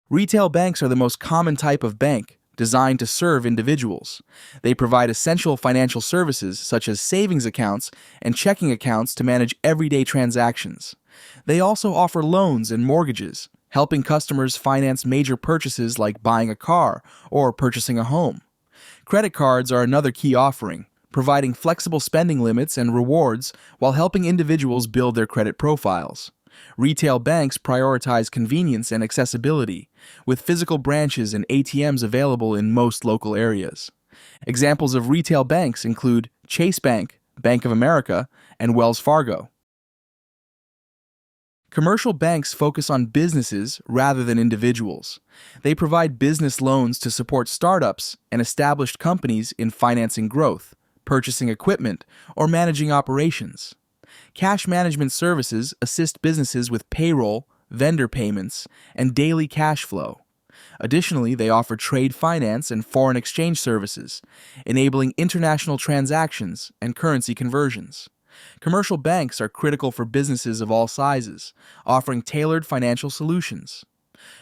Retail banks are the most common type of bank, designed to serve individuals. They provide essential financial services such as savings accounts and checking accounts to manage everyday transactions. They also offer loans and mortgages, helping customers finance major purchases like buying a car or purchasing a home. Credit cards are another key offering, providing flexible spending limits and rewards while helping individuals build their credit profiles. Retail banks prioritize convenience and accessibility, with physical branches and ATMs available in most local areas. Examples of retail banks include Chase Bank, Bank of America, and Wells Fargo. Commercial banks focus on businesses rather than individuals. They provide business loans to support startups and established companies in financing growth, purchasing equipment, or managing operations. Cash management services assist businesses with payroll, vendor payments, and daily cash flow. Additionally, they offer trade finance and foreign exchange services, enabling international transactions and currency conversions. Commercial banks are critical for businesses of all sizes, offering tailored financial solutions.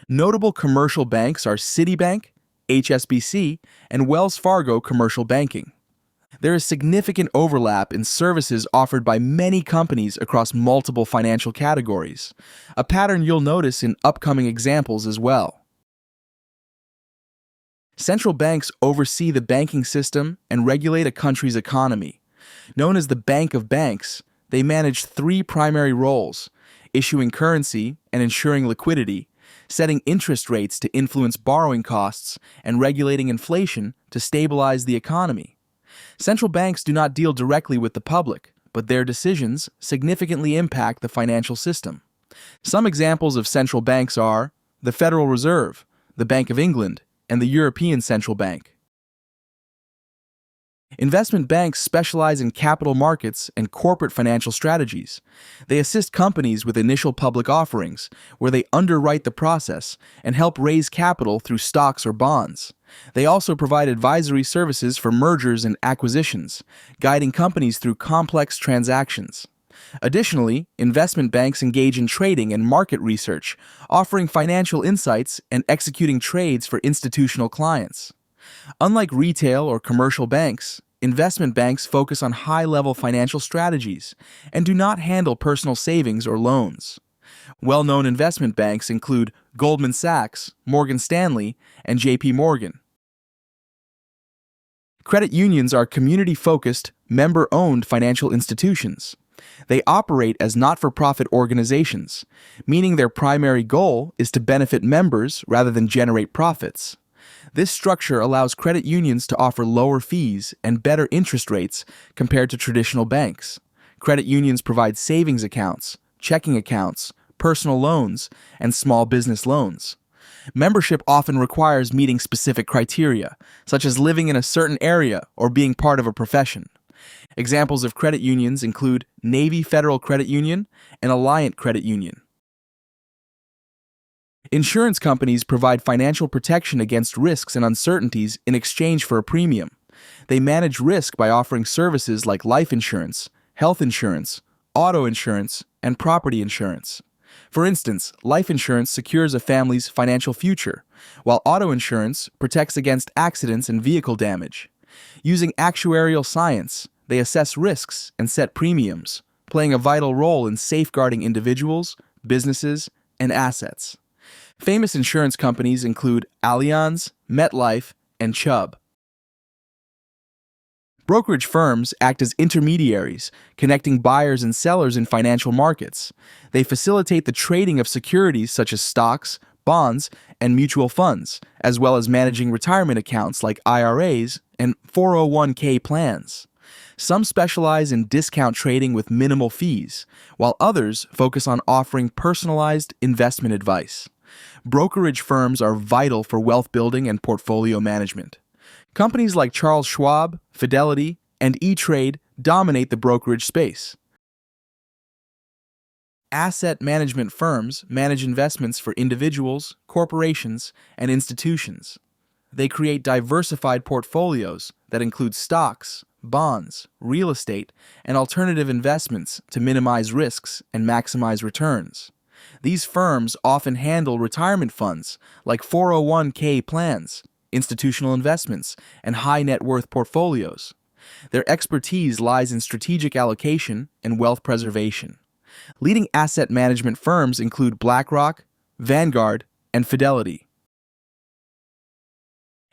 Notable commercial banks are Citibank, HSBC, and Wells Fargo Commercial Banking. There is significant overlap in services offered by many companies across multiple financial categories, a pattern you'll notice in upcoming examples as well. Central banks oversee the banking system and regulate a country's economy. Known as the Bank of Banks, they manage three primary roles: issuing currency and ensuring liquidity, setting interest rates to influence borrowing costs, and regulating inflation to stabilize the economy. Central banks do not deal directly with the public, but their decisions significantly impact the financial system. Some examples of central banks are the Federal Reserve, the Bank of England, and the European Central Bank. Investment banks specialize in capital markets and corporate financial strategies. They assist companies with initial public offerings, where they underwrite the process and help raise capital through stocks or bonds. They also provide advisory services for mergers and acquisitions, guiding companies through complex transactions. Additionally, investment banks engage in trading and market research, offering financial insights and executing trades for institutional clients. Unlike retail or commercial banks, investment banks focus on high-level financial strategies and do not handle personal savings or loans. Well-known investment banks include Goldman Sachs, Morgan Stanley, and J.P. Morgan. Credit unions are community-focused, member-owned financial institutions. They operate as not-for-profit organizations, meaning their primary goal is to benefit members rather than generate profits. This structure allows credit unions to offer lower fees and better interest rates compared to traditional banks. Credit unions provide savings accounts, checking accounts, personal loans, and small business loans. Membership often requires meeting specific criteria, such as living in a certain area or being part of a profession. Examples of credit unions include Navy Federal Credit Union and Alliant Credit Union. Insurance companies provide financial protection against risks and uncertainties in exchange for a premium. They manage risk by offering services like life insurance, health insurance, auto insurance, and property insurance. For instance, life insurance secures a family's financial future, while auto insurance protects against accidents and vehicle damage. Using actuarial science, they assess risks and set premiums, playing a vital role in safeguarding individuals, businesses, and assets. Famous insurance companies include Allianz, MetLife, and Chubb. Brokerage firms act as intermediaries, connecting buyers and sellers in financial markets. They facilitate the trading of securities such as stocks, bonds, and mutual funds, as well as managing retirement accounts like IRAs and 401k plans. Some specialize in discount trading with minimal fees, while others focus on offering personalized investment advice. Brokerage firms are vital for wealth building and portfolio management. Companies like Charles Schwab, Fidelity, and E-Trade dominate the brokerage space. Asset management firms manage investments for individuals, corporations, and institutions. They create diversified portfolios that include stocks, bonds, real estate, and alternative investments to minimize risks and maximize returns. These firms often handle retirement funds like 401(k) plans, institutional investments, and high net worth portfolios. Their expertise lies in strategic allocation and wealth preservation. Leading asset management firms include BlackRock, Vanguard, and Fidelity.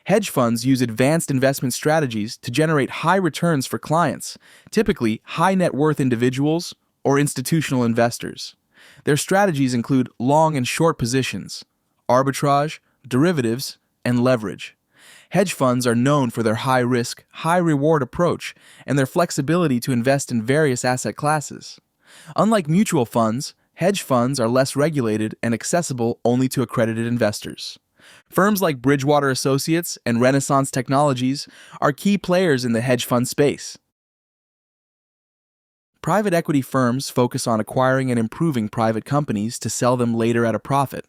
Hedge funds use advanced investment strategies to generate high returns for clients, typically high net worth individuals or institutional investors. Their strategies include long and short positions, arbitrage, derivatives, and leverage. Hedge funds are known for their high-risk, high-reward approach and their flexibility to invest in various asset classes. Unlike mutual funds, hedge funds are less regulated and accessible only to accredited investors. Firms like Bridgewater Associates and Renaissance Technologies are key players in the hedge fund space. Private equity firms focus on acquiring and improving private companies to sell them later at a profit.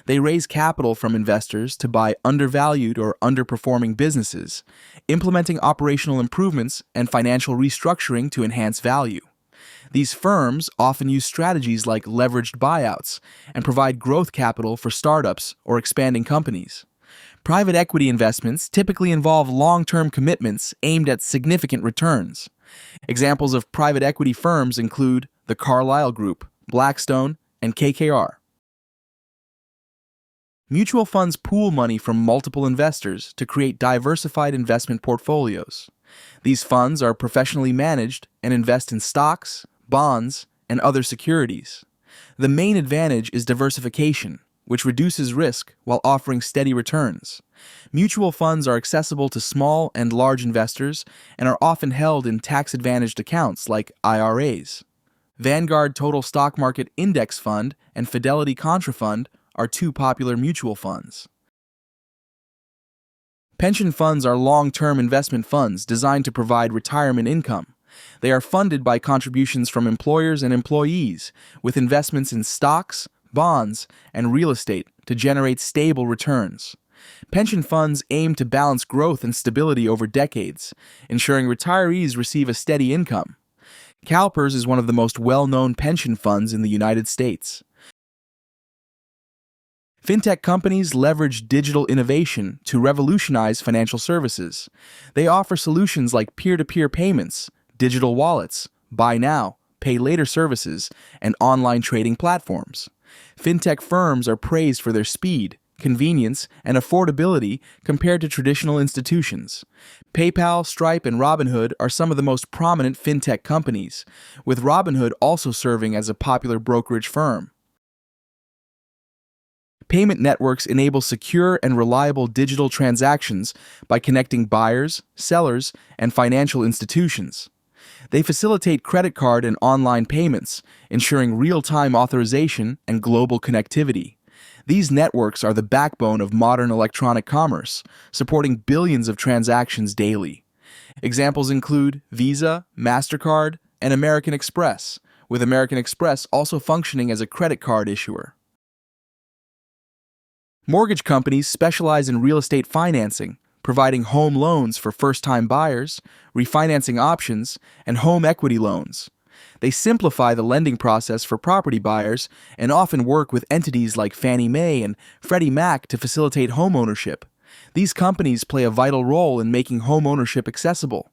They raise capital from investors to buy undervalued or underperforming businesses, implementing operational improvements and financial restructuring to enhance value. These firms often use strategies like leveraged buyouts and provide growth capital for startups or expanding companies. Private equity investments typically involve long-term commitments aimed at significant returns. Examples of private equity firms include the Carlyle Group, Blackstone, and KKR. Mutual funds pool money from multiple investors to create diversified investment portfolios. These funds are professionally managed and invest in stocks, bonds, and other securities. The main advantage is diversification, which reduces risk while offering steady returns. Mutual funds are accessible to small and large investors and are often held in tax-advantaged accounts like IRAs. Vanguard Total Stock Market Index Fund and Fidelity Contra Fund are two popular mutual funds. Pension funds are long-term investment funds designed to provide retirement income. They are funded by contributions from employers and employees, with investments in stocks, bonds, and real estate to generate stable returns. Pension funds aim to balance growth and stability over decades, ensuring retirees receive a steady income. CalPERS is one of the most well-known pension funds in the United States. Fintech companies leverage digital innovation to revolutionize financial services. They offer solutions like peer-to-peer payments, digital wallets, buy now, pay later services, and online trading platforms. Fintech firms are praised for their speed, convenience, and affordability compared to traditional institutions. PayPal, Stripe, and Robinhood are some of the most prominent fintech companies, with Robinhood also serving as a popular brokerage firm. Payment networks enable secure and reliable digital transactions by connecting buyers, sellers, and financial institutions. They facilitate credit card and online payments, ensuring real-time authorization and global connectivity. These networks are the backbone of modern electronic commerce, supporting billions of transactions daily. Examples include Visa, MasterCard, and American Express, with American Express also functioning as a credit card issuer. Mortgage companies specialize in real estate financing, providing home loans for first-time buyers, refinancing options, and home equity loans. They simplify the lending process for property buyers and often work with entities like Fannie Mae and Freddie Mac to facilitate homeownership. These companies play a vital role in making homeownership accessible.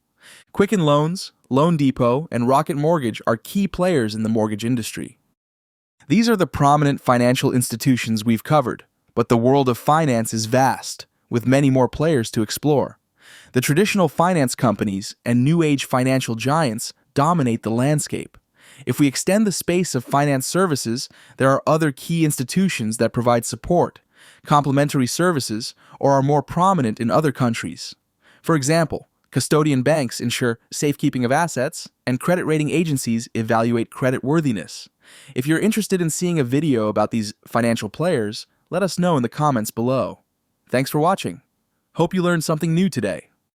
Quicken Loans, Loan Depot, and Rocket Mortgage are key players in the mortgage industry. These are the prominent financial institutions we've covered, but the world of finance is vast, with many more players to explore. The traditional finance companies and new-age financial giants dominate the landscape. If we extend the space of finance services, there are other key institutions that provide support, complementary services, or are more prominent in other countries. For example, Custodian Banks ensure safekeeping of assets, and credit rating agencies evaluate creditworthiness. If you're interested in seeing a video about these financial players, let us know in the comments below. Thanks for watching. Hope you learned something new today.